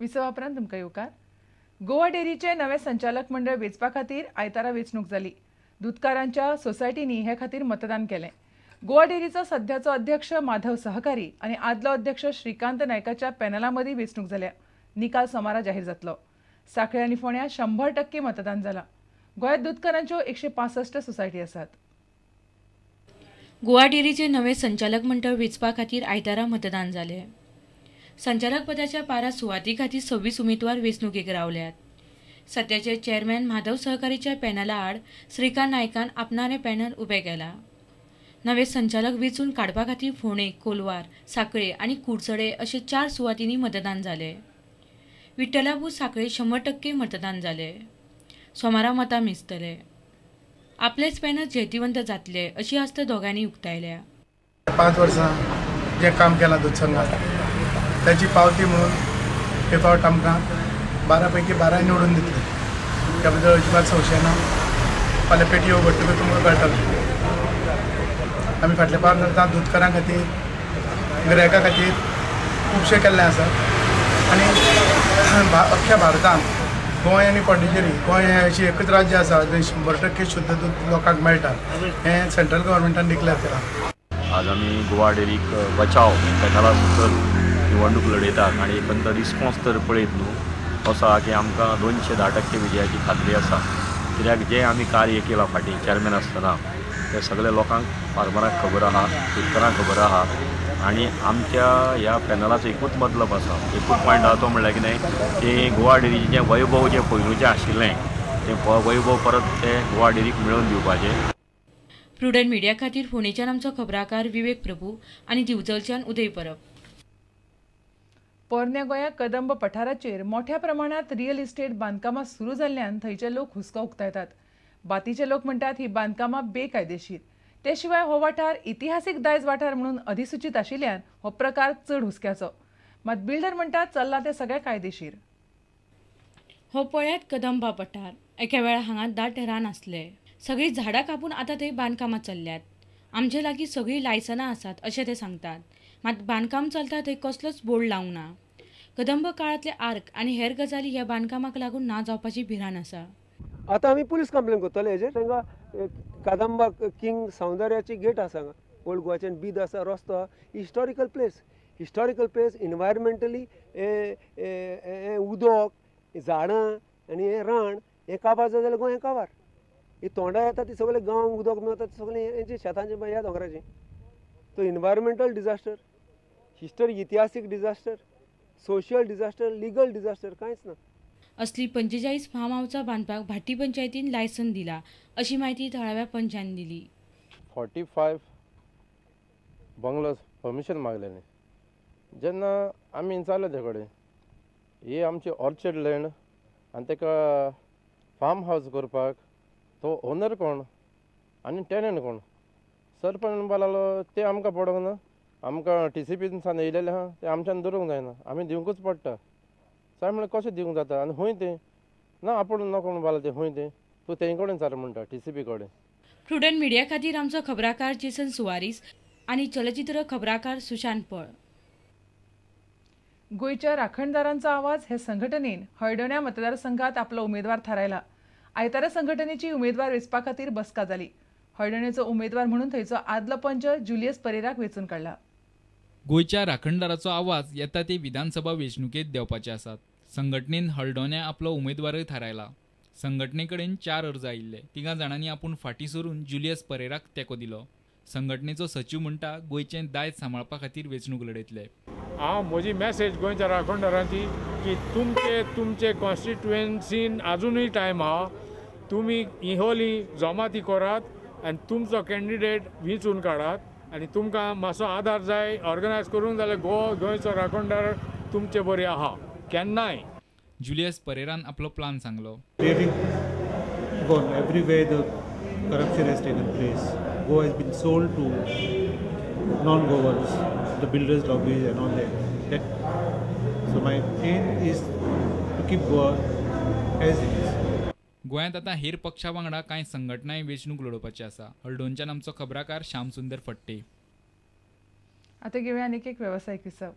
विसवा उपरांत तुमकां येवकार. गोवा डेरीचे नवे संचालक मंडळ वेंचपा खातीर आयतारा वेंचणूक जाली. दूधकारांच्या सोसायटींनी हे खातीर मतदान केलें. गोवा डेरीचो सध्याचो अध्यक्ष माधव सहकारी आनी आदलो अध्यक्ष श्रीकांत नायकाच्या पॅनला मदीं वेंचणूक जाल्या. निकाल सोमारा जाहीर जातलो. सांखळे आनी फोंड्यां 100% मतदान जालां. गोंयांत दूधकारांच्यो 165 सोसायटी आसात. गोवा डेरीचे नवे संचालक मंडळ वेंचपा खातीर आयतारा मतदान जालें. संचालक पदाच्या 12 सुवाती खातीर 26 उमेदवार वेंचणुकेक रावल्यात. सध्याचे चेअरमॅन माधव सहकारीच्या पॅनला आड श्रीकांत नायकान आपणारें पॅनल उबें केलां. नवे संचालक वेंचून काडपा खातीर फोंडे, कोलवार, सांखळे आनी कुडचडे अशे 4 सुवातींनी मतदान जालें. विठ्ठलापूर सांखळे 100% मतदान जालें. सोमारा मतां मेजतले. आपलेच पॅनल जैतिवंत जातले अशी आस्त दोगांनी उक्तायल्या. 5 वर्सां जे काम केलां दूध संघात त्याची पावती म्हणून हे फावट आमकां 12 पैकी 12 निवडून दितले. त्या बद्दल अजिबात संशय ना. फाल्यां पेटी उगडटकच तुमकां कळटलें. आमी फाटल्या 5 वर्सां दूधकारां खातीर गिरायकां खातीर खुबशें केल्लें आसा आनी अख्ख्या भारतांत गोंय आनी पांडिचेरी गोंय हें अशी एकच राज्य आसा जंय 100% शुद्ध दूध लोकांक मेळटा. हें सेंट्रल गव्हर्मेंटान डिक्लेअर केलां. आज आमी गोवा डेरीक बचाव पॅनला भितर निवडणूक लडयतात आनी एकंदर रिस्पॉन्स तर पळयत न्हू असो आसा की आमकां 210% विजयाची खात्री आसा. कित्याक जें आमी कार्य केलां फाटीं चेअरमॅन आसतना ते सगळे लोकांक फार्मरांक खबर आहा, दूधकारांक खबर आहा आनी आमच्या ह्या पॅनलाचो एकूच मतलब आसा. एकूच पॉयंट आसा तो म्हणल्यार कितें की गोवा डेरीचें जें वैभव जें पयलूचें आशिल्लें तें वैभव परत ते गोवा डेरीक मेळोवन दिवपाचें. प्रुडंट मिडिया खातीर फोंडेच्यान आमचो खबराकार विवेक प्रभू आनी दिवचलच्यान उदय परब. पोरन्या गोंयांत कदंब पठाराचेर मोठ्या प्रमाणात रियल इस्टेट बांदकामां सुरू जाल्ल्यान थंयचे लोक हुस्को उक्तायतात. बातीचे लोक म्हणटात ही बांदकामां बेकायदेशीर. ते शिवाय हो वाठार इतिहासीक दायज वाठार म्हणून अधिसूचित आशिल्ल्यान हो प्रकार चड हुस्क्याचो. मात बिल्डर म्हणटात चल्लां तें सगळें कायदेशीर. हो पळयात कदंबा पठार. एके वेळार हांगा दाट रान आसलें. सगळीं झाडां कापून आतां थंय बांदकामां चल्ल्यात. आमचे लागीं सगळीं लायसनां आसात अशें ते सांगतात. मात बांदकाम चलता थंय कसलोच बोर्ड लावंक ना. कदंब काळांतले आर्क आनी हेर गजाली ह्या बांदकामाक लागून ना जावपाची भिरांत आसा. आतां आमी पुलीस कंप्लेन करतले हेजेर. तांकां कदंबा किंग सौंदर्याची गेट आसा हांगा. ओल्ड गोवाच्यान बीद आसा, रस्तो आहा. हिस्टॉरिकल प्लेस इनवायरमेंटली उदक, झाडां आनी हें रान हें काबार जालें जाल्यार गोंय काबार. ही तोंडां येता ती सगळे गांवांक उदक मेळटा ती सगळें हेंचे शेतांचे ह्या दोंगराचें. तो इनवायरमेंटल डिजास्टर, इतिहासीक disaster, social disaster, legal disaster कांयच ना. असली 45 फार्म हाऊसां बांदपाक भाटी पंचायतीन लायसन दिला अशी माहिती थळाव्या पंचान दिली. 45 बंगलोज परमिशन मागलेलें. जेन्ना आमी विचारलें ते कडेन ही आमची ऑर्चर्ड लँड आनी ताका फार्म हावस करपाक तो ओनर कोण आनी टेनंट कोण. सरपंच म्हणपा लागलो ते आमकां पडोंक ना. आमकां TCPसान येयलेलें आहा ते आमच्यान दवरूंक जायना. आमी दिवंकूच पडटा. साय म्हणलें कशें दिवंक जाता आनी हूंय तें ना आपूण नको म्हणपा लागलो तें हूंय तें तूं तें कडेन चाल म्हणटा TCP कडेन. प्रुडंट मिडिया खातीर आमचो खबराकार जेसन सुवारीस आनी चलचित्र खबराकार सुशांत पळ. गोंयच्या राखणदारांचो आवाज हे संघटनेन हळडोण्या मतदारसंघात आपलो उमेदवार थारायला. आयतारा संघटनेची उमेदवार वेंचपा खातीर बसका जाली. हळडोणेचो उमेदवार म्हणून थंयचो आदलो पंच जुलियस परेराक वेंचून काडला. गोंयच्या राखणदाराचो आवाज येता ते विधानसभा वेंचणुकेत देवपाचे आसात. संघटनेन हळडोण्या आपलो उमेदवारय थारायला. संघटने कडेन 4 अर्ज आयिल्ले. 3 जाणांनी आपूण फाटीं सरून जुलियस परेराक तेंको दिलो. संघटनेचो सचिव म्हणटा गोंयचें दायज सांबाळपा खातीर वेंचणूक लडयतले. हांव म्हजी मॅसेज गोंयच्या राखणदारांची की तुमचे कॉन्स्टिट्युएन्सीन आजुनूय टायम आहा. तुमी इहोली जमाती करात आनी तुमचो कॅन्डिडेट वेंचून काडात आनी तुमकां मातसो आदार जाय ऑर्गनायज करूंक जाल्यार गोंयचो राखणदार तुमचे बरे आहा केन्नाय. जुलियस परेरान आपलो प्लान सांगलो. Everywhere the corruption has taken place. Goa has been sold to non-Goans, the builders lobbies and all that. So my aim is to keep Goa as it is. गोंयांत आतां हेर पक्षा वांगडा कांय संघटनाय वेंचणूक लडोवपाची आसा. हळडोणच्यान आमचो खबराकार श्याम सुंदर फट्टे. आतां घेवया आनीक एक वेवसायीक विसव.